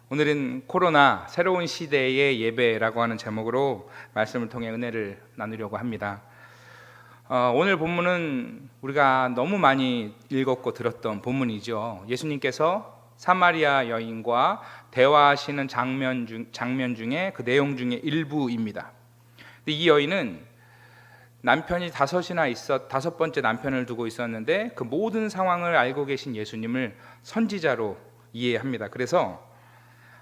오늘은 코로나 새로운 시대의 예배라고 하는 제목으로 말씀을 통해 은혜를 나누려고 합니다. 오늘 본문은 우리가 너무 많이 읽었고 들었던 본문이죠. 예수님께서 사마리아 여인과 대화하시는 장면 중에 그 내용 중에 일부입니다. 이 여인은 남편이 다섯 번째 남편을 두고 있었는데 그 모든 상황을 알고 계신 예수님을 선지자로 이해합니다. 그래서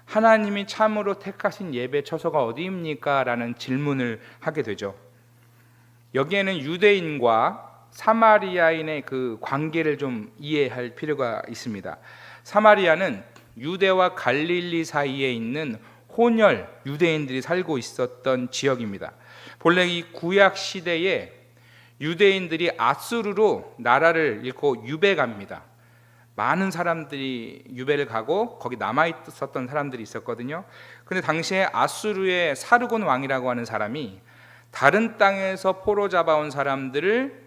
하나님이 참으로 택하신 예배 처소가 어디입니까? 라는 질문을 하게 되죠. 여기에는 유대인과 사마리아인의 그 관계를 좀 이해할 필요가 있습니다. 사마리아는 유대와 갈릴리 사이에 있는 혼혈 유대인들이 살고 있었던 지역입니다. 본래 이 구약 시대에 유대인들이 아수르로 나라를 잃고 유배 갑니다. 많은 사람들이 유배를 가고 거기 남아있었던 사람들이 있었거든요. 근데 당시에 아수르의 사르곤 왕이라고 하는 사람이 다른 땅에서 포로 잡아온 사람들을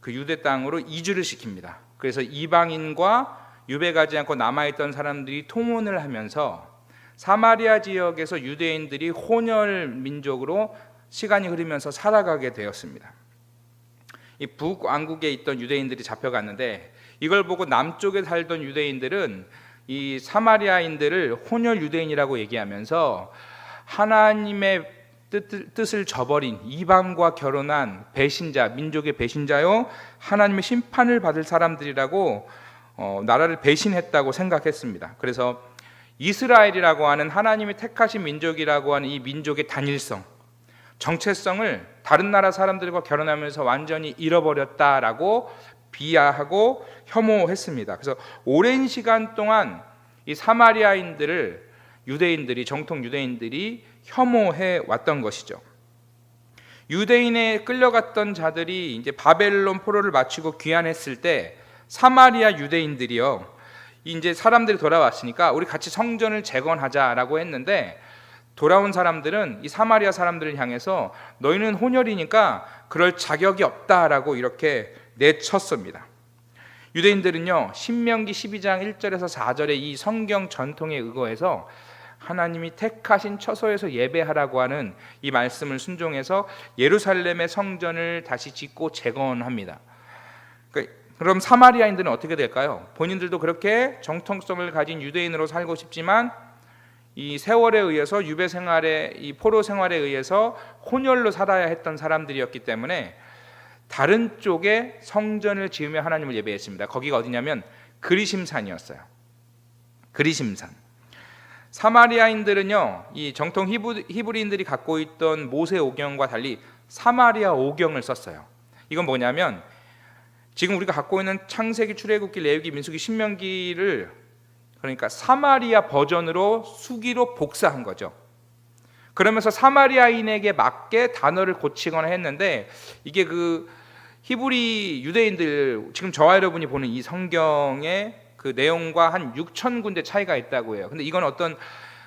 그 유대 땅으로 이주를 시킵니다. 그래서 이방인과 유배 가지 않고 남아있던 사람들이 통혼을 하면서 사마리아 지역에서 유대인들이 혼혈 민족으로 시간이 흐르면서 살아가게 되었습니다. 이 북왕국에 있던 유대인들이 잡혀갔는데 이걸 보고 남쪽에 살던 유대인들은 이 사마리아인들을 혼혈 유대인이라고 얘기하면서 하나님의 뜻을 저버린 이방과 결혼한 배신자, 민족의 배신자요 하나님의 심판을 받을 사람들이라고 나라를 배신했다고 생각했습니다. 그래서 이스라엘이라고 하는 하나님이 택하신 민족이라고 하는 이 민족의 단일성, 정체성을 다른 나라 사람들과 결혼하면서 완전히 잃어버렸다라고 비하하고 혐오했습니다. 그래서 오랜 시간 동안 이 사마리아인들을 정통 유대인들이 혐오해 왔던 것이죠. 유대인에 끌려갔던 자들이 이제 바벨론 포로를 마치고 귀환했을 때 사마리아 유대인들이요, 이제 사람들이 돌아왔으니까 우리 같이 성전을 재건하자라고 했는데 돌아온 사람들은 이 사마리아 사람들을 향해서 너희는 혼혈이니까 그럴 자격이 없다라고 이렇게 내쳤습니다. 유대인들은요, 신명기 12장 1절에서 4절의 이 성경 전통에 의거해서 하나님이 택하신 처소에서 예배하라고 하는 이 말씀을 순종해서 예루살렘의 성전을 다시 짓고 재건합니다. 그럼 사마리아인들은 어떻게 될까요? 본인들도 그렇게 정통성을 가진 유대인으로 살고 싶지만 이 세월에 의해서 유배 생활에, 이 포로 생활에 의해서 혼혈로 살아야 했던 사람들이었기 때문에 다른 쪽에 성전을 지으며 하나님을 예배했습니다. 거기가 어디냐면 그리심산이었어요. 그리심산. 사마리아인들은요, 이 정통 히브리인들이 갖고 있던 모세 오경과 달리 사마리아 오경을 썼어요. 이건 뭐냐면 지금 우리가 갖고 있는 창세기, 출애굽기, 레위기, 민수기, 신명기를 그러니까 사마리아 버전으로 수기로 복사한 거죠. 그러면서 사마리아인에게 맞게 단어를 고치거나 했는데 이게 그 히브리 유대인들, 지금 저와 여러분이 보는 이 성경의 그 내용과 한 6천 군데 차이가 있다고 해요. 근데 이건 어떤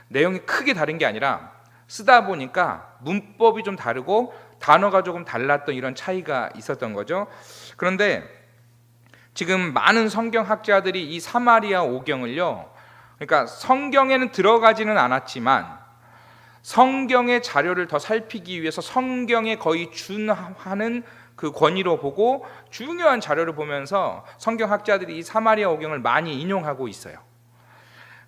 내용이 크게 다른 게 아니라 쓰다 보니까 문법이 좀 다르고 단어가 조금 달랐던 이런 차이가 있었던 거죠. 그런데 지금 많은 성경학자들이 이 사마리아 오경을요, 그러니까 성경에는 들어가지는 않았지만 성경의 자료를 더 살피기 위해서 성경에 거의 준하는 그 권위로 보고 중요한 자료를 보면서 성경학자들이 이 사마리아 오경을 많이 인용하고 있어요.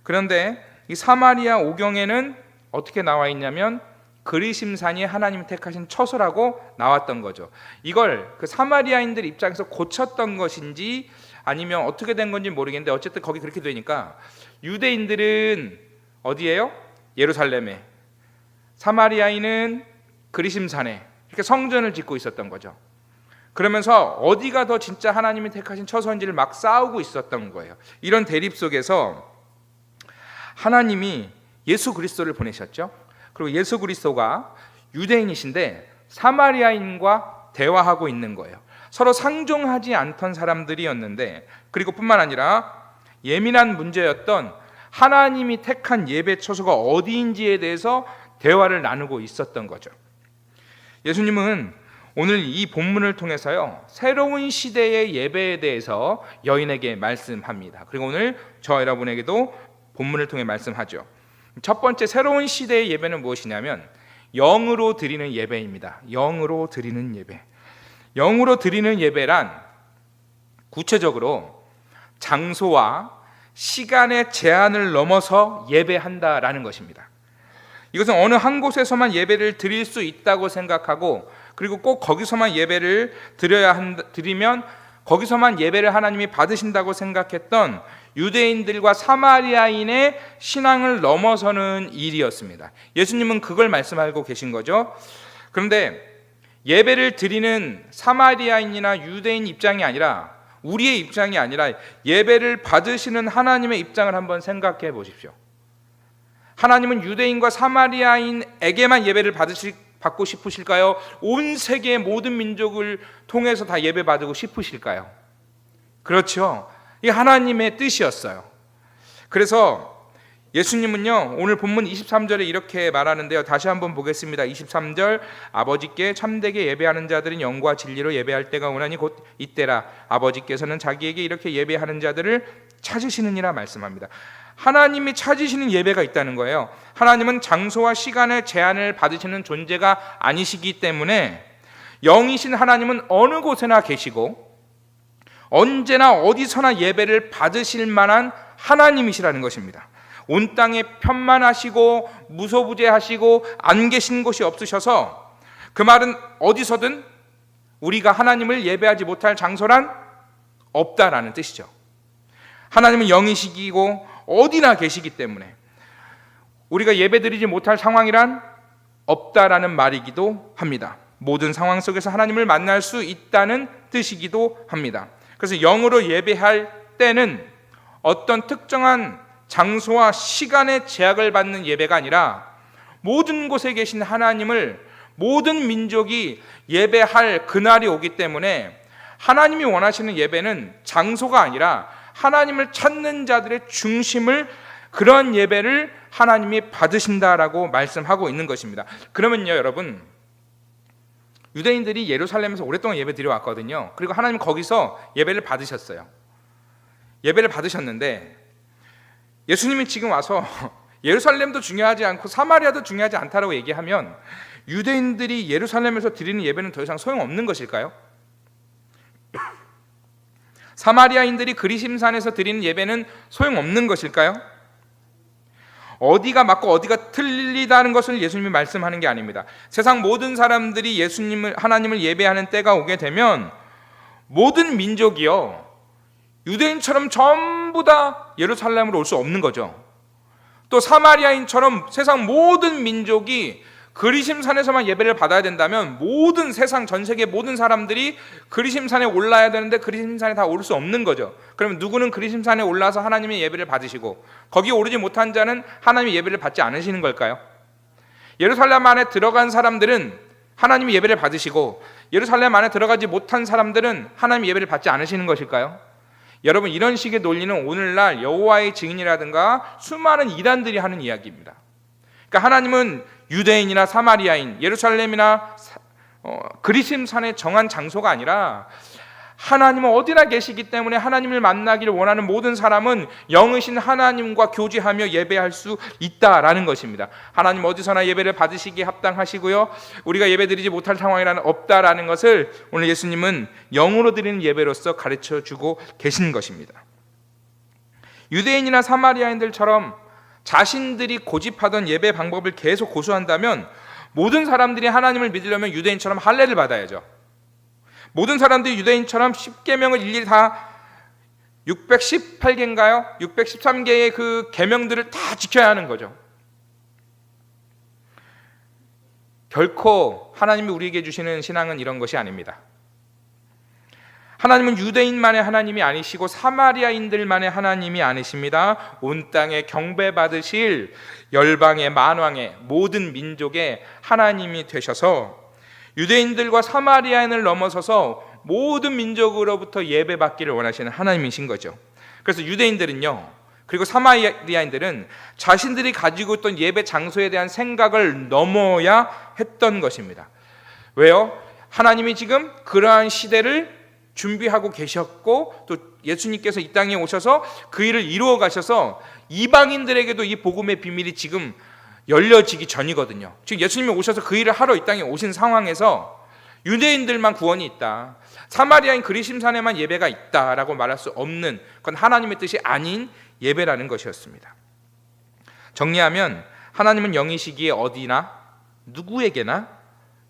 그런데 이 사마리아 오경에는 어떻게 나와 있냐면 그리심산이 하나님이 택하신 처소라고 나왔던 거죠. 이걸 그 사마리아인들 입장에서 고쳤던 것인지 아니면 어떻게 된 건지 모르겠는데 어쨌든 거기 그렇게 되니까 유대인들은 어디예요? 예루살렘에, 사마리아인은 그리심산에 이렇게 성전을 짓고 있었던 거죠. 그러면서 어디가 더 진짜 하나님이 택하신 처소인지를 막 싸우고 있었던 거예요. 이런 대립 속에서 하나님이 예수 그리스도를 보내셨죠. 그리고 예수 그리스도가 유대인이신데 사마리아인과 대화하고 있는 거예요. 서로 상종하지 않던 사람들이었는데, 그리고 뿐만 아니라 예민한 문제였던 하나님이 택한 예배 처소가 어디인지에 대해서 대화를 나누고 있었던 거죠. 예수님은 오늘 이 본문을 통해서요, 새로운 시대의 예배에 대해서 여인에게 말씀합니다. 그리고 오늘 저 여러분에게도 본문을 통해 말씀하죠. 첫 번째 새로운 시대의 예배는 무엇이냐면 영으로 드리는 예배입니다. 영으로 드리는 예배. 영으로 드리는 예배란 구체적으로 장소와 시간의 제한을 넘어서 예배한다라는 것입니다. 이것은 어느 한 곳에서만 예배를 드릴 수 있다고 생각하고, 그리고 꼭 거기서만 예배를 드리면 거기서만 예배를 하나님이 받으신다고 생각했던 유대인들과 사마리아인의 신앙을 넘어서는 일이었습니다. 예수님은 그걸 말씀하고 계신 거죠. 그런데 예배를 드리는 사마리아인이나 유대인 입장이 아니라, 우리의 입장이 아니라 예배를 받으시는 하나님의 입장을 한번 생각해 보십시오. 하나님은 유대인과 사마리아인에게만 예배를 받고 싶으실까요? 온 세계의 모든 민족을 통해서 다 예배 받고 싶으실까요? 그렇죠. 이게 하나님의 뜻이었어요. 그래서 예수님은요, 오늘 본문 23절에 이렇게 말하는데요. 다시 한번 보겠습니다. 23절, 아버지께 참되게 예배하는 자들은 영과 진리로 예배할 때가 오나니 곧 이때라. 아버지께서는 자기에게 이렇게 예배하는 자들을 찾으시느니라 말씀합니다. 하나님이 찾으시는 예배가 있다는 거예요. 하나님은 장소와 시간의 제한을 받으시는 존재가 아니시기 때문에 영이신 하나님은 어느 곳에나 계시고 언제나 어디서나 예배를 받으실 만한 하나님이시라는 것입니다. 온 땅에 편만하시고 무소부재하시고 안 계신 곳이 없으셔서, 그 말은 어디서든 우리가 하나님을 예배하지 못할 장소란 없다라는 뜻이죠. 하나님은 영이시기고 어디나 계시기 때문에 우리가 예배드리지 못할 상황이란 없다라는 말이기도 합니다. 모든 상황 속에서 하나님을 만날 수 있다는 뜻이기도 합니다. 그래서 영으로 예배할 때는 어떤 특정한 장소와 시간의 제약을 받는 예배가 아니라 모든 곳에 계신 하나님을 모든 민족이 예배할 그날이 오기 때문에 하나님이 원하시는 예배는 장소가 아니라 하나님을 찾는 자들의 중심을, 그런 예배를 하나님이 받으신다라고 말씀하고 있는 것입니다. 그러면요, 여러분, 유대인들이 예루살렘에서 오랫동안 예배 드려왔거든요. 그리고 하나님 거기서 예배를 받으셨어요. 예배를 받으셨는데 예수님이 지금 와서 예루살렘도 중요하지 않고 사마리아도 중요하지 않다라고 얘기하면 유대인들이 예루살렘에서 드리는 예배는 더 이상 소용없는 것일까요? 사마리아인들이 그리심산에서 드리는 예배는 소용없는 것일까요? 어디가 맞고 어디가 틀리다는 것을 예수님이 말씀하는 게 아닙니다. 세상 모든 사람들이 하나님을 예배하는 때가 오게 되면 모든 민족이요, 유대인처럼 전부 다 예루살렘으로 올 수 없는 거죠. 또 사마리아인처럼 세상 모든 민족이 그리심산에서만 예배를 받아야 된다면 모든 세상 전 세계 모든 사람들이 그리심산에 올라야 되는데 그리심산에 다 올 수 없는 거죠. 그러면 누구는 그리심산에 올라서 하나님의 예배를 받으시고 거기에 오르지 못한 자는 하나님의 예배를 받지 않으시는 걸까요? 예루살렘 안에 들어간 사람들은 하나님의 예배를 받으시고 예루살렘 안에 들어가지 못한 사람들은 하나님의 예배를 받지 않으시는 것일까요? 여러분, 이런 식의 논리는 오늘날 여호와의 증인이라든가 수많은 이단들이 하는 이야기입니다. 그러니까 하나님은 유대인이나 사마리아인, 예루살렘이나 그리심산의 정한 장소가 아니라 하나님은 어디나 계시기 때문에 하나님을 만나기를 원하는 모든 사람은 영이신 하나님과 교제하며 예배할 수 있다라는 것입니다. 하나님 어디서나 예배를 받으시기에 합당하시고요, 우리가 예배드리지 못할 상황이라는 없다라는 것을 오늘 예수님은 영으로 드리는 예배로서 가르쳐주고 계신 것입니다. 유대인이나 사마리아인들처럼 자신들이 고집하던 예배 방법을 계속 고수한다면 모든 사람들이 하나님을 믿으려면 유대인처럼 할례를 받아야죠. 모든 사람들이 유대인처럼 10계명을 일일이 다 618개인가요? 613개의 그 계명들을 다 지켜야 하는 거죠. 결코 하나님이 우리에게 주시는 신앙은 이런 것이 아닙니다. 하나님은 유대인만의 하나님이 아니시고 사마리아인들만의 하나님이 아니십니다. 온 땅에 경배받으실 열방의 만왕의 모든 민족의 하나님이 되셔서 유대인들과 사마리아인을 넘어서서 모든 민족으로부터 예배받기를 원하시는 하나님이신 거죠. 그래서 유대인들은요, 그리고 사마리아인들은 자신들이 가지고 있던 예배 장소에 대한 생각을 넘어야 했던 것입니다. 왜요? 하나님이 지금 그러한 시대를 준비하고 계셨고 또 예수님께서 이 땅에 오셔서 그 일을 이루어 가셔서 이방인들에게도 이 복음의 비밀이 지금 열려지기 전이거든요. 지금 예수님이 오셔서 그 일을 하러 이 땅에 오신 상황에서 유대인들만 구원이 있다, 사마리아인 그리심산에만 예배가 있다라고 말할 수 없는, 그건 하나님의 뜻이 아닌 예배라는 것이었습니다. 정리하면 하나님은 영이시기에 어디나 누구에게나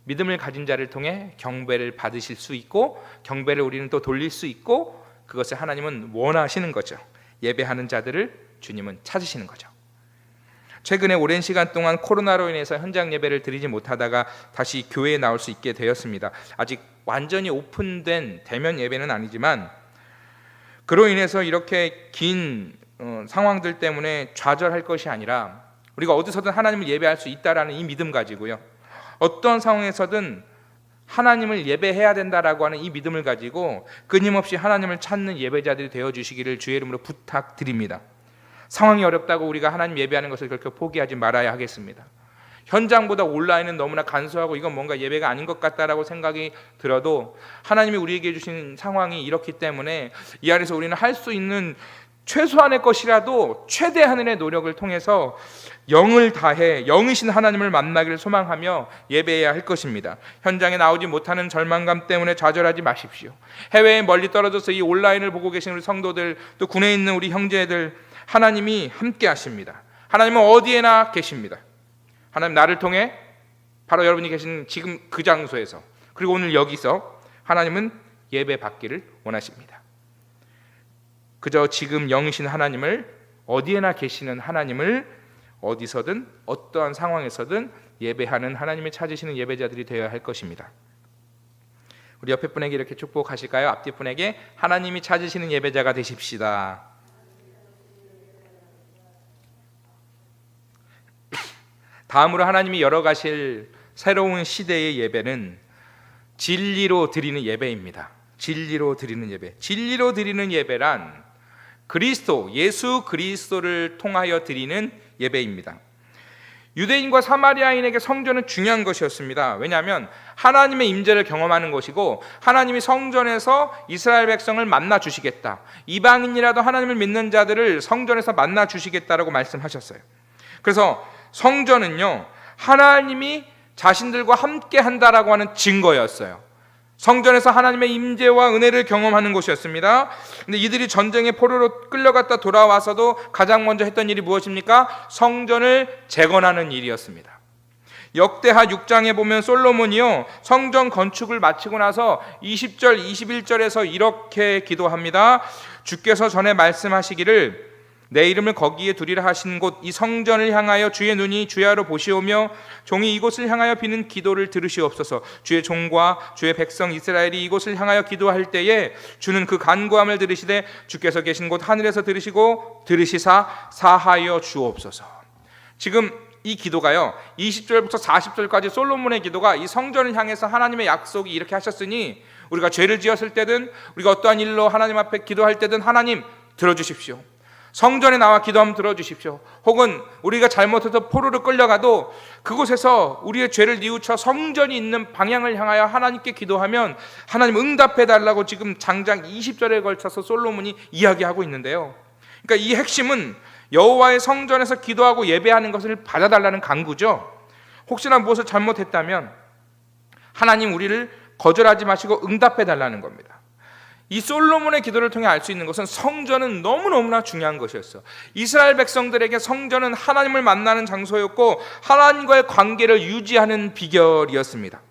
믿음을 가진 자를 통해 경배를 받으실 수 있고 경배를 우리는 또 돌릴 수 있고, 그것을 하나님은 원하시는 거죠. 예배하는 자들을 주님은 찾으시는 거죠. 최근에 오랜 시간 동안 코로나로 인해서 현장 예배를 드리지 못하다가 다시 교회에 나올 수 있게 되었습니다. 아직 완전히 오픈된 대면 예배는 아니지만 그로 인해서 이렇게 긴 상황들 때문에 좌절할 것이 아니라 우리가 어디서든 하나님을 예배할 수 있다라는 이 믿음 가지고요, 어떤 상황에서든 하나님을 예배해야 된다라고 하는 이 믿음을 가지고 끊임없이 하나님을 찾는 예배자들이 되어주시기를 주의 이름으로 부탁드립니다. 상황이 어렵다고 우리가 하나님 예배하는 것을 결코 포기하지 말아야 하겠습니다. 현장보다 온라인은 너무나 간소하고 이건 뭔가 예배가 아닌 것 같다라고 생각이 들어도 하나님이 우리에게 주신 상황이 이렇기 때문에 이 안에서 우리는 할 수 있는 최소한의 것이라도 최대한의 노력을 통해서 영을 다해 영이신 하나님을 만나기를 소망하며 예배해야 할 것입니다. 현장에 나오지 못하는 절망감 때문에 좌절하지 마십시오. 해외에 멀리 떨어져서 이 온라인을 보고 계신 우리 성도들, 또 군에 있는 우리 형제들, 하나님이 함께 하십니다. 하나님은 어디에나 계십니다. 하나님 나를 통해 바로 여러분이 계신 지금 그 장소에서, 그리고 오늘 여기서 하나님은 예배 받기를 원하십니다. 그저 지금 영이신 하나님을, 어디에나 계시는 하나님을 어디서든 어떠한 상황에서든 예배하는 하나님이 찾으시는 예배자들이 되어야 할 것입니다. 우리 옆에 분에게 이렇게 축복하실까요? 앞뒤 분에게 하나님이 찾으시는 예배자가 되십시다. 다음으로 하나님이 열어가실 새로운 시대의 예배는 진리로 드리는 예배입니다. 진리로 드리는 예배. 진리로 드리는 예배란 그리스도, 예수 그리스도를 통하여 드리는 예배입니다. 유대인과 사마리아인에게 성전은 중요한 것이었습니다. 왜냐하면 하나님의 임재를 경험하는 것이고 하나님이 성전에서 이스라엘 백성을 만나 주시겠다, 이방인이라도 하나님을 믿는 자들을 성전에서 만나 주시겠다라고 말씀하셨어요. 그래서 성전은요, 하나님이 자신들과 함께 한다라고 하는 증거였어요. 성전에서 하나님의 임재와 은혜를 경험하는 곳이었습니다. 근데 이들이 전쟁의 포로로 끌려갔다 돌아와서도 가장 먼저 했던 일이 무엇입니까? 성전을 재건하는 일이었습니다. 역대하 6장에 보면 솔로몬이요, 성전 건축을 마치고 나서 20절 21절에서 이렇게 기도합니다. 주께서 전에 말씀하시기를 내 이름을 거기에 두리라 하신 곳 이 성전을 향하여 주의 눈이 주야로 보시오며 종이 이곳을 향하여 비는 기도를 들으시옵소서. 주의 종과 주의 백성 이스라엘이 이곳을 향하여 기도할 때에 주는 그 간구함을 들으시되 주께서 계신 곳 하늘에서 들으시고 들으시사 사하여 주옵소서. 지금 이 기도가요, 20절부터 40절까지 솔로몬의 기도가 이 성전을 향해서 하나님의 약속이 이렇게 하셨으니 우리가 죄를 지었을 때든 우리가 어떠한 일로 하나님 앞에 기도할 때든 하나님 들어주십시오. 성전에 나와 기도하면 들어주십시오. 혹은 우리가 잘못해서 포로로 끌려가도 그곳에서 우리의 죄를 뉘우쳐 성전이 있는 방향을 향하여 하나님께 기도하면 하나님 응답해달라고 지금 장장 20절에 걸쳐서 솔로몬이 이야기하고 있는데요. 그러니까 이 핵심은 여호와의 성전에서 기도하고 예배하는 것을 받아달라는 간구죠. 혹시나 무엇을 잘못했다면 하나님 우리를 거절하지 마시고 응답해달라는 겁니다. 이 솔로몬의 기도를 통해 알 수 있는 것은 성전은 너무너무나 중요한 것이었어요. 이스라엘 백성들에게 성전은 하나님을 만나는 장소였고 하나님과의 관계를 유지하는 비결이었습니다.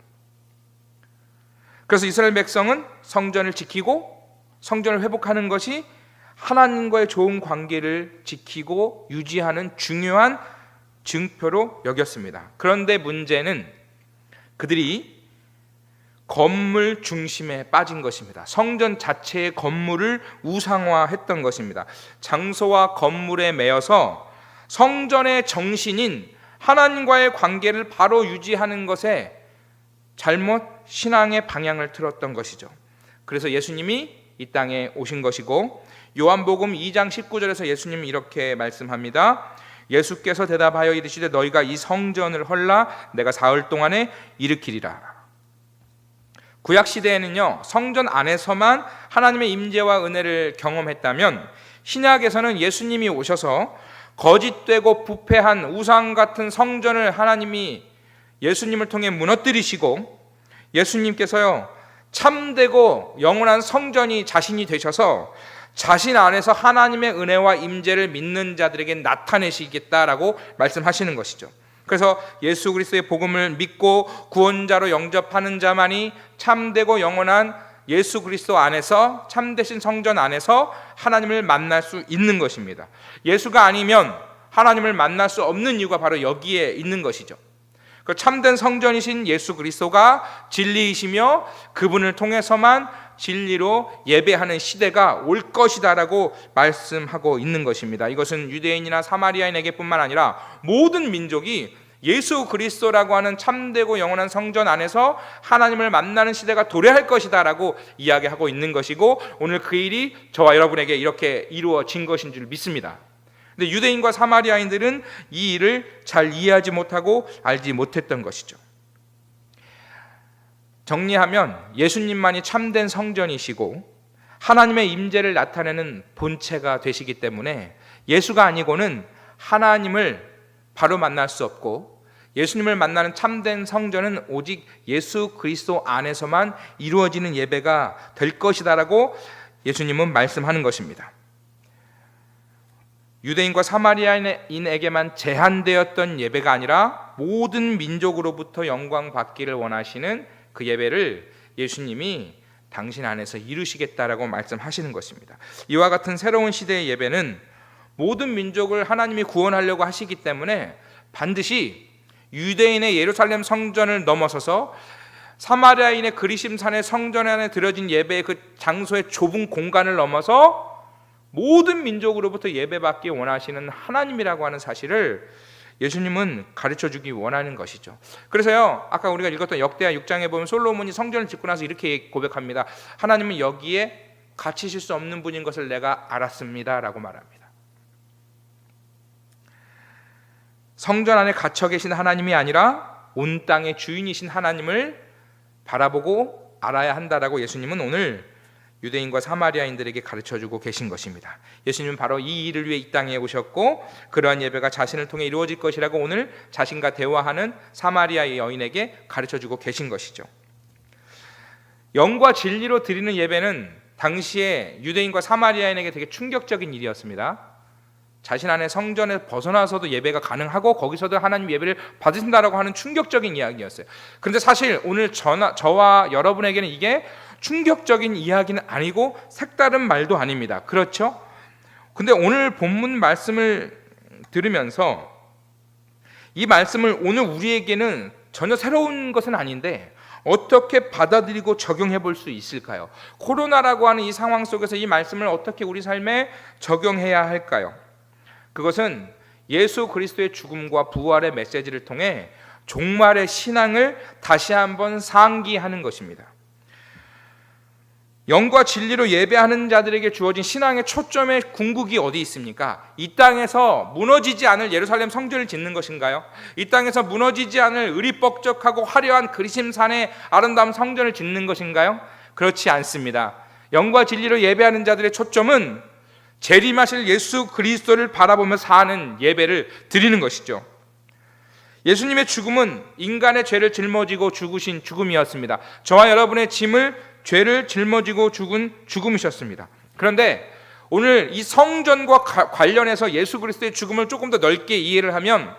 그래서 이스라엘 백성은 성전을 지키고 성전을 회복하는 것이 하나님과의 좋은 관계를 지키고 유지하는 중요한 증표로 여겼습니다. 그런데 문제는 그들이 건물 중심에 빠진 것입니다. 성전 자체의 건물을 우상화했던 것입니다. 장소와 건물에 매여서 성전의 정신인 하나님과의 관계를 바로 유지하는 것에 잘못 신앙의 방향을 틀었던 것이죠. 그래서 예수님이 이 땅에 오신 것이고 요한복음 2장 19절에서 예수님이 이렇게 말씀합니다. 예수께서 대답하여 이르시되 너희가 이 성전을 헐라 내가 사흘 동안에 일으키리라. 구약 시대에는요, 성전 안에서만 하나님의 임재와 은혜를 경험했다면 신약에서는 예수님이 오셔서 거짓되고 부패한 우상 같은 성전을 하나님이 예수님을 통해 무너뜨리시고, 예수님께서요 참되고 영원한 성전이 자신이 되셔서 자신 안에서 하나님의 은혜와 임재를 믿는 자들에게 나타내시겠다라고 말씀하시는 것이죠. 그래서 예수 그리스도의 복음을 믿고 구원자로 영접하는 자만이 참되고 영원한 예수 그리스도 안에서, 참되신 성전 안에서 하나님을 만날 수 있는 것입니다. 예수가 아니면 하나님을 만날 수 없는 이유가 바로 여기에 있는 것이죠. 그 참된 성전이신 예수 그리스도가 진리이시며 그분을 통해서만 진리로 예배하는 시대가 올 것이다라고 말씀하고 있는 것입니다. 이것은 유대인이나 사마리아인에게뿐만 아니라 모든 민족이 예수 그리스도라고 하는 참되고 영원한 성전 안에서 하나님을 만나는 시대가 도래할 것이다라고 이야기하고 있는 것이고, 오늘 그 일이 저와 여러분에게 이렇게 이루어진 것인 줄 믿습니다. 근데 유대인과 사마리아인들은 이 일을 잘 이해하지 못하고 알지 못했던 것이죠. 정리하면 예수님만이 참된 성전이시고 하나님의 임재를 나타내는 본체가 되시기 때문에 예수가 아니고는 하나님을 바로 만날 수 없고, 예수님을 만나는 참된 성전은 오직 예수 그리스도 안에서만 이루어지는 예배가 될 것이다라고 예수님은 말씀하는 것입니다. 유대인과 사마리아인에게만 제한되었던 예배가 아니라 모든 민족으로부터 영광 받기를 원하시는 그 예배를 예수님이 당신 안에서 이루시겠다라고 말씀하시는 것입니다. 이와 같은 새로운 시대의 예배는 모든 민족을 하나님이 구원하려고 하시기 때문에 반드시 유대인의 예루살렘 성전을 넘어서서 사마리아인의 그리심산의 성전 안에 드려진 예배의 그 장소의 좁은 공간을 넘어서 모든 민족으로부터 예배받기 원하시는 하나님이라고 하는 사실을 예수님은 가르쳐주기 원하는 것이죠. 그래서요, 아까 우리가 읽었던 역대하 6장에 보면 솔로몬이 성전을 짓고 나서 이렇게 고백합니다. 하나님은 여기에 갇히실 수 없는 분인 것을 내가 알았습니다 라고 말합니다. 성전 안에 갇혀 계신 하나님이 아니라 온 땅의 주인이신 하나님을 바라보고 알아야 한다라고 예수님은 오늘 유대인과 사마리아인들에게 가르쳐주고 계신 것입니다. 예수님은 바로 이 일을 위해 이 땅에 오셨고, 그러한 예배가 자신을 통해 이루어질 것이라고 오늘 자신과 대화하는 사마리아의 여인에게 가르쳐주고 계신 것이죠. 영과 진리로 드리는 예배는 당시에 유대인과 사마리아인에게 되게 충격적인 일이었습니다. 자신 안에 성전에 벗어나서도 예배가 가능하고 거기서도 하나님 예배를 받으신다라고 하는 충격적인 이야기였어요. 그런데 사실 오늘 저와 여러분에게는 이게 충격적인 이야기는 아니고 색다른 말도 아닙니다. 그렇죠? 근데 오늘 본문 말씀을 들으면서 이 말씀을 오늘 우리에게는 전혀 새로운 것은 아닌데 어떻게 받아들이고 적용해 볼 수 있을까요? 코로나라고 하는 이 상황 속에서 이 말씀을 어떻게 우리 삶에 적용해야 할까요? 그것은 예수 그리스도의 죽음과 부활의 메시지를 통해 종말의 신앙을 다시 한번 상기하는 것입니다. 영과 진리로 예배하는 자들에게 주어진 신앙의 초점의 궁극이 어디 있습니까? 이 땅에서 무너지지 않을 예루살렘 성전을 짓는 것인가요? 이 땅에서 무너지지 않을 의리뻑적하고 화려한 그리심산의 아름다운 성전을 짓는 것인가요? 그렇지 않습니다. 영과 진리로 예배하는 자들의 초점은 재림하실 예수 그리스도를 바라보며 사는 예배를 드리는 것이죠. 예수님의 죽음은 인간의 죄를 짊어지고 죽으신 죽음이었습니다. 저와 여러분의 죄를 짊어지고 죽은 죽음이셨습니다. 그런데 오늘 이 성전과 관련해서 예수 그리스도의 죽음을 조금 더 넓게 이해를 하면,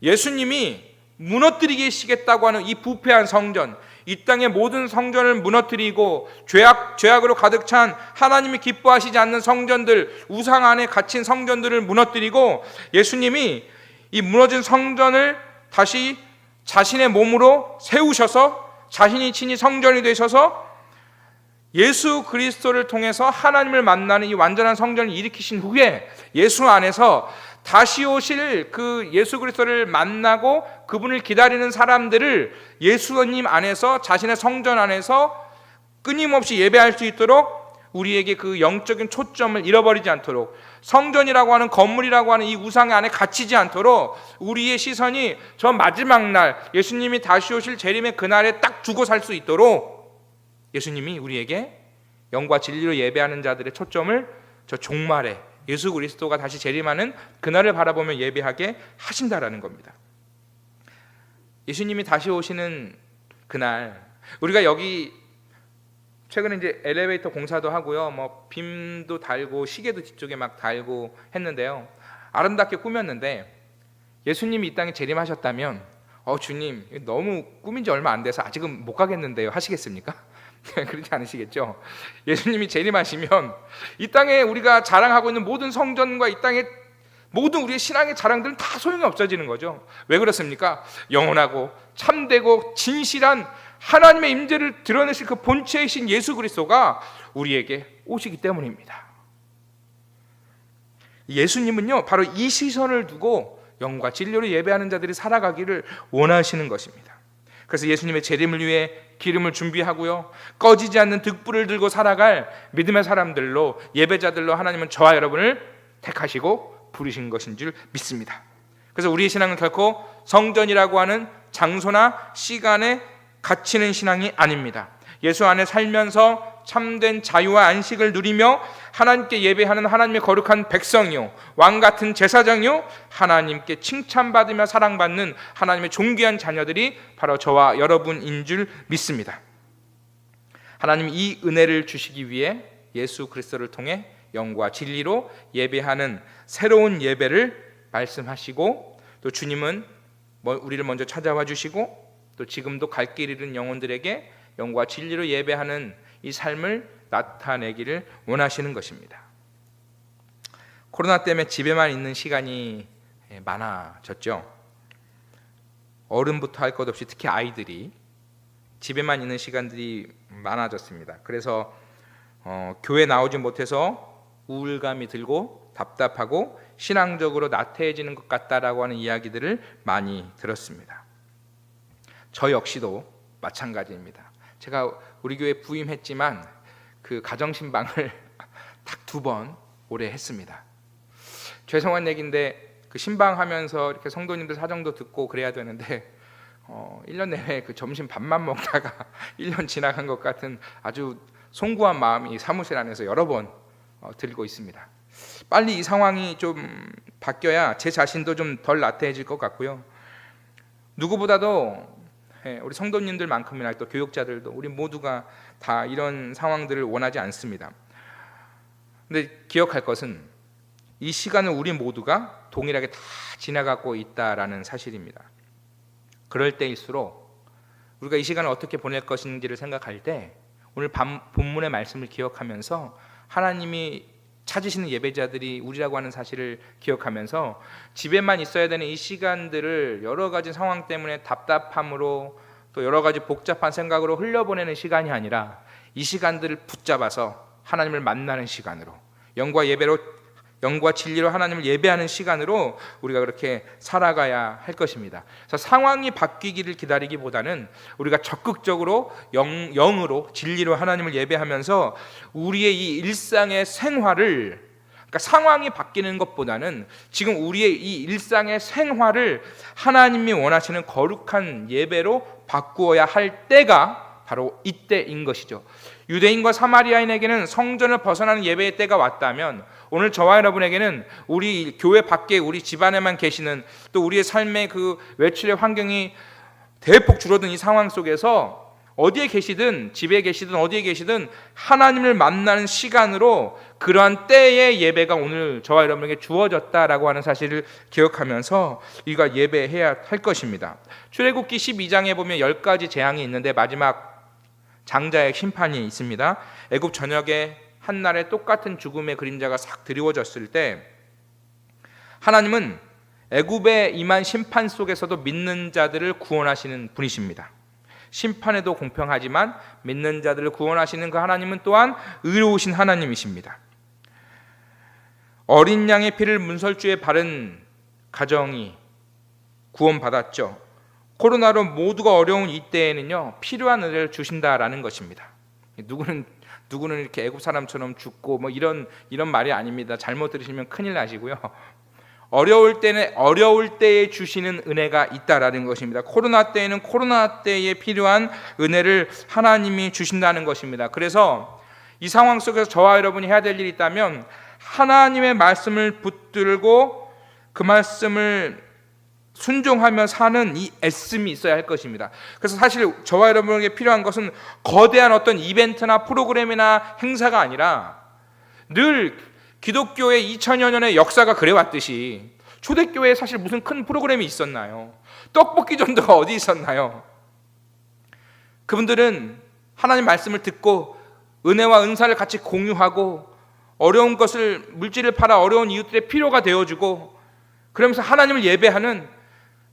예수님이 무너뜨리시겠다고 하는 이 부패한 성전, 이 땅의 모든 성전을 무너뜨리고 죄악으로 가득 찬 하나님이 기뻐하시지 않는 성전들, 우상 안에 갇힌 성전들을 무너뜨리고 예수님이 이 무너진 성전을 다시 자신의 몸으로 세우셔서 자신이 친히 성전이 되셔서 예수 그리스도를 통해서 하나님을 만나는 이 완전한 성전을 일으키신 후에 예수 안에서 다시 오실 그 예수 그리스도를 만나고 그분을 기다리는 사람들을 예수님 안에서, 자신의 성전 안에서 끊임없이 예배할 수 있도록 우리에게 그 영적인 초점을 잃어버리지 않도록, 성전이라고 하는 건물이라고 하는 이 우상 안에 갇히지 않도록 우리의 시선이 저 마지막 날 예수님이 다시 오실 재림의 그날에 딱 두고 살 수 있도록 예수님이 우리에게 영과 진리로 예배하는 자들의 초점을 저 종말에 예수 그리스도가 다시 재림하는 그날을 바라보며 예배하게 하신다라는 겁니다. 예수님이 다시 오시는 그날, 우리가 여기 최근에 이제 엘리베이터 공사도 하고요, 뭐 빔도 달고 시계도 뒤쪽에 막 달고 했는데요, 아름답게 꾸몄는데 예수님이 이 땅에 재림하셨다면 주님 너무 꾸민 지 얼마 안 돼서 아직은 못 가겠는데요 하시겠습니까? 그렇지 않으시겠죠? 예수님이 재림하시면 이 땅에 우리가 자랑하고 있는 모든 성전과 이 땅에 모든 우리의 신앙의 자랑들은 다 소용이 없어지는 거죠. 왜 그렇습니까? 영원하고 참되고 진실한 하나님의 임재를 드러내실 그 본체이신 예수 그리스도가 우리에게 오시기 때문입니다. 예수님은요, 바로 이 시선을 두고 영과 진리로 예배하는 자들이 살아가기를 원하시는 것입니다. 그래서 예수님의 재림을 위해 기름을 준비하고요, 꺼지지 않는 득불을 들고 살아갈 믿음의 사람들로, 예배자들로 하나님은 저와 여러분을 택하시고 부르신 것인 줄 믿습니다. 그래서 우리의 신앙은 결코 성전이라고 하는 장소나 시간에 갇히는 신앙이 아닙니다. 예수 안에 살면서 참된 자유와 안식을 누리며 하나님께 예배하는 하나님의 거룩한 백성이요, 왕같은 제사장이요, 하나님께 칭찬받으며 사랑받는 하나님의 존귀한 자녀들이 바로 저와 여러분인 줄 믿습니다. 하나님이 이 은혜를 주시기 위해 예수 그리스도를 통해 영과 진리로 예배하는 새로운 예배를 말씀하시고, 또 주님은 우리를 먼저 찾아와 주시고 또 지금도 갈 길 잃은 영혼들에게 영과 진리로 예배하는 이 삶을 나타내기를 원하시는 것입니다. 코로나 때문에 집에만 있는 시간이 많아졌죠. 어른부터 할 것 없이 특히 아이들이 집에만 있는 시간들이 많아졌습니다. 그래서 교회 나오지 못해서 우울감이 들고 답답하고 신앙적으로 나태해지는 것 같다라고 하는 이야기들을 많이 들었습니다. 저 역시도 마찬가지입니다. 제가 우리 교회 부임했지만 그 가정신방을 딱 2번 올해 했습니다. 죄송한 얘기인데 그 신방하면서 이렇게 성도님들 사정도 듣고 그래야 되는데 1년 내내 그 점심 밥만 먹다가 1년 지나간 것 같은 아주 송구한 마음이 사무실 안에서 여러 번 들고 있습니다. 빨리 이 상황이 좀 바뀌어야 제 자신도 좀 덜 나태해질 것 같고요, 누구보다도 우리 성도님들만큼이나 또 교육자들도 우리 모두가 다 이런 상황들을 원하지 않습니다. 근데 기억할 것은 이 시간을 우리 모두가 동일하게 다 지나가고 있다라는 사실입니다. 그럴 때일수록 우리가 이 시간을 어떻게 보낼 것인지를 생각할 때 오늘 본문의 말씀을 기억하면서 하나님이 찾으시는 예배자들이 우리라고 하는 사실을 기억하면서 집에만 있어야 되는 이 시간들을 여러 가지 상황 때문에 답답함으로 또 여러 가지 복잡한 생각으로 흘려보내는 시간이 아니라 이 시간들을 붙잡아서 하나님을 만나는 시간으로, 영과 진리로 하나님을 예배하는 시간으로 우리가 그렇게 살아가야 할 것입니다. 그래서 상황이 바뀌기를 기다리기보다는 우리가 적극적으로 영으로 진리로 하나님을 예배하면서 우리의 이 일상의 생활을, 그러니까 상황이 바뀌는 것보다는 지금 우리의 이 일상의 생활을 하나님이 원하시는 거룩한 예배로 바꾸어야 할 때가 바로 이때인 것이죠. 유대인과 사마리아인에게는 성전을 벗어나는 예배의 때가 왔다면 오늘 저와 여러분에게는 우리 교회 밖에 우리 집안에만 계시는, 또 우리의 삶의 그 외출의 환경이 대폭 줄어든 이 상황 속에서 어디에 계시든, 집에 계시든 어디에 계시든 하나님을 만나는 시간으로 그러한 때의 예배가 오늘 저와 여러분에게 주어졌다라고 하는 사실을 기억하면서 우리가 예배해야 할 것입니다. 출애굽기 12장에 보면 10가지 재앙이 있는데 마지막 장자의 심판이 있습니다. 애굽 전역에 한날에 똑같은 죽음의 그림자가 싹 드리워졌을 때 하나님은 애굽에 임한 심판 속에서도 믿는 자들을 구원하시는 분이십니다. 심판에도 공평하지만 믿는 자들을 구원하시는 그 하나님은 또한 의로우신 하나님이십니다. 어린 양의 피를 문설주에 바른 가정이 구원받았죠. 코로나로 모두가 어려운 이때에는요, 필요한 은혜를 주신다라는 것입니다. 누구는 이렇게 애굽 사람처럼 죽고 뭐 이런 말이 아닙니다. 잘못 들으시면 큰일 나시고요. 어려울 때는 어려울 때에 주시는 은혜가 있다라는 것입니다. 코로나 때에는 코로나 때에 필요한 은혜를 하나님이 주신다는 것입니다. 그래서 이 상황 속에서 저와 여러분이 해야 될 일이 있다면 하나님의 말씀을 붙들고 그 말씀을 순종하며 사는 이 애씀이 있어야 할 것입니다. 그래서 사실 저와 여러분에게 필요한 것은 거대한 어떤 이벤트나 프로그램이나 행사가 아니라 늘 기독교의 2000여 년의 역사가 그래왔듯이 초대교회에 사실 무슨 큰 프로그램이 있었나요? 떡볶이 전도가 어디 있었나요? 그분들은 하나님 말씀을 듣고 은혜와 은사를 같이 공유하고 어려운 것을 물질을 팔아 어려운 이웃들의 필요가 되어주고 그러면서 하나님을 예배하는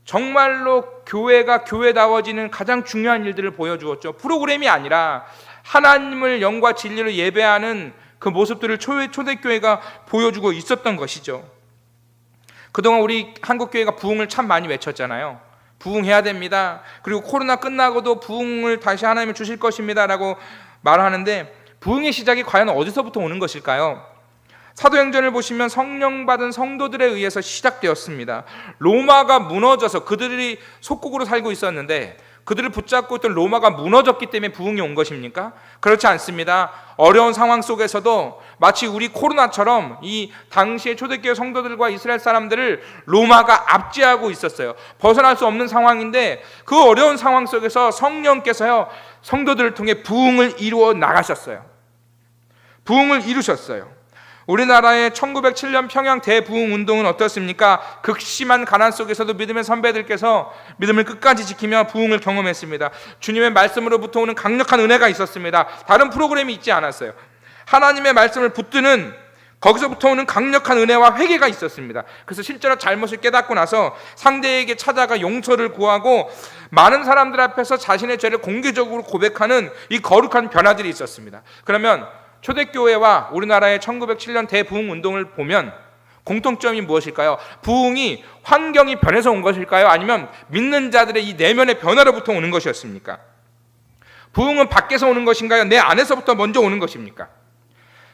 정말로 교회가 교회다워지는 가장 중요한 일들을 보여주었죠. 프로그램이 아니라 하나님을 영과 진리로 예배하는 그 모습들을 초대교회가 보여주고 있었던 것이죠. 그동안 우리 한국교회가 부흥을 참 많이 외쳤잖아요. 부흥해야 됩니다. 그리고 코로나 끝나고도 부흥을 다시 하나님이 주실 것입니다 라고 말하는데 부흥의 시작이 과연 어디서부터 오는 것일까요? 사도행전을 보시면 성령 받은 성도들에 의해서 시작되었습니다. 로마가 무너져서 그들이 속국으로 살고 있었는데 그들을 붙잡고 있던 로마가 무너졌기 때문에 부흥이 온 것입니까? 그렇지 않습니다. 어려운 상황 속에서도 마치 우리 코로나처럼 이 당시의 초대교회 성도들과 이스라엘 사람들을 로마가 압제하고 있었어요. 벗어날 수 없는 상황인데 그 어려운 상황 속에서 성령께서요 성도들을 통해 부흥을 이루어 나가셨어요. 부흥을 이루셨어요. 우리나라의 1907년 평양 대부흥 운동은 어떻습니까? 극심한 가난 속에서도 믿음의 선배들께서 믿음을 끝까지 지키며 부흥을 경험했습니다. 주님의 말씀으로부터 오는 강력한 은혜가 있었습니다. 다른 프로그램이 있지 않았어요. 하나님의 말씀을 붙드는 거기서부터 오는 강력한 은혜와 회개가 있었습니다. 그래서 실제로 잘못을 깨닫고 나서 상대에게 찾아가 용서를 구하고 많은 사람들 앞에서 자신의 죄를 공개적으로 고백하는 이 거룩한 변화들이 있었습니다. 그러면 초대교회와 우리나라의 1907년 대부흥 운동을 보면 공통점이 무엇일까요? 부흥이 환경이 변해서 온 것일까요? 아니면 믿는 자들의 이 내면의 변화로부터 오는 것이었습니까? 부흥은 밖에서 오는 것인가요? 내 안에서부터 먼저 오는 것입니까?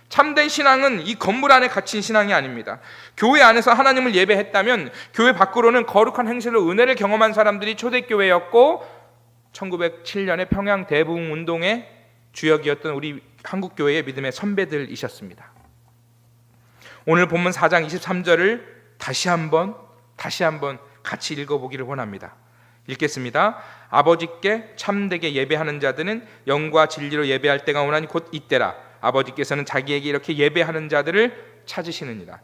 참된 신앙은 이 건물 안에 갇힌 신앙이 아닙니다. 교회 안에서 하나님을 예배했다면 교회 밖으로는 거룩한 행실로 은혜를 경험한 사람들이 초대교회였고 1907년의 평양 대부흥 운동의 주역이었던 우리 한국교회의 믿음의 선배들이셨습니다. 오늘 본문 4장 23절을 다시 한번 같이 읽어보기를 원합니다. 읽겠습니다. 아버지께 참되게 예배하는 자들은 영과 진리로 예배할 때가 오나니 곧 이때라. 아버지께서는 자기에게 이렇게 예배하는 자들을 찾으시느니라.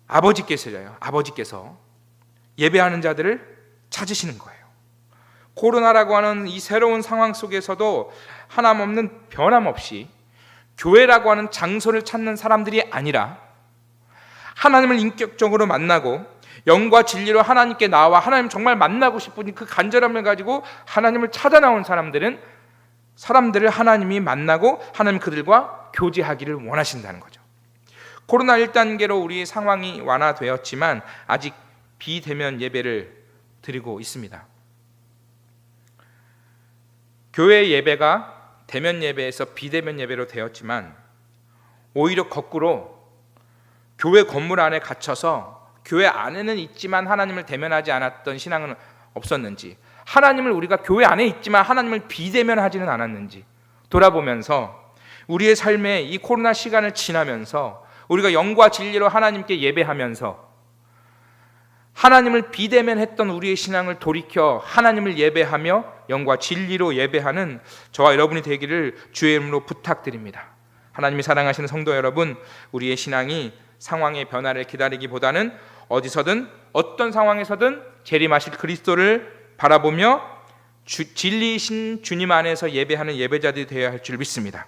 아버지께서 예배하는 자들을 찾으시는 거예요. 코로나라고 하는 이 새로운 상황 속에서도 하나없는 변함없이 교회라고 하는 장소를 찾는 사람들이 아니라 하나님을 인격적으로 만나고 영과 진리로 하나님께 나와 하나님 정말 만나고 싶은 그 간절함을 가지고 하나님을 찾아 나온 사람들을 하나님이 만나고 하나님 그들과 교제하기를 원하신다는 거죠. 코로나 1단계로 우리 상황이 완화되었지만 아직 비대면 예배를 드리고 있습니다. 교회 예배가 대면 예배에서 비대면 예배로 되었지만 오히려 거꾸로 교회 건물 안에 갇혀서 교회 안에는 있지만 하나님을 대면하지 않았던 신앙은 없었는지, 하나님을 우리가 교회 안에 있지만 하나님을 비대면하지는 않았는지 돌아보면서 우리의 삶에 이 코로나 시간을 지나면서 우리가 영과 진리로 하나님께 예배하면서 하나님을 비대면했던 우리의 신앙을 돌이켜 하나님을 예배하며 영과 진리로 예배하는 저와 여러분이 되기를 주의 이름으로 부탁드립니다. 하나님이 사랑하시는 성도 여러분, 우리의 신앙이 상황의 변화를 기다리기보다는 어디서든 어떤 상황에서든 재림하실 그리스도를 바라보며 진리이신 주님 안에서 예배하는 예배자들이 되어야 할 줄 믿습니다.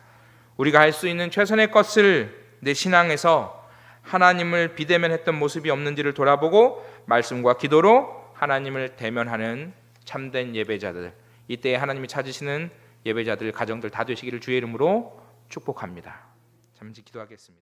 우리가 할 수 있는 최선의 것을 내 신앙에서 하나님을 비대면했던 모습이 없는지를 돌아보고 말씀과 기도로 하나님을 대면하는 참된 예배자들, 이때에 하나님이 찾으시는 예배자들 가정들 다 되시기를 주의 이름으로 축복합니다. 잠시 기도하겠습니다.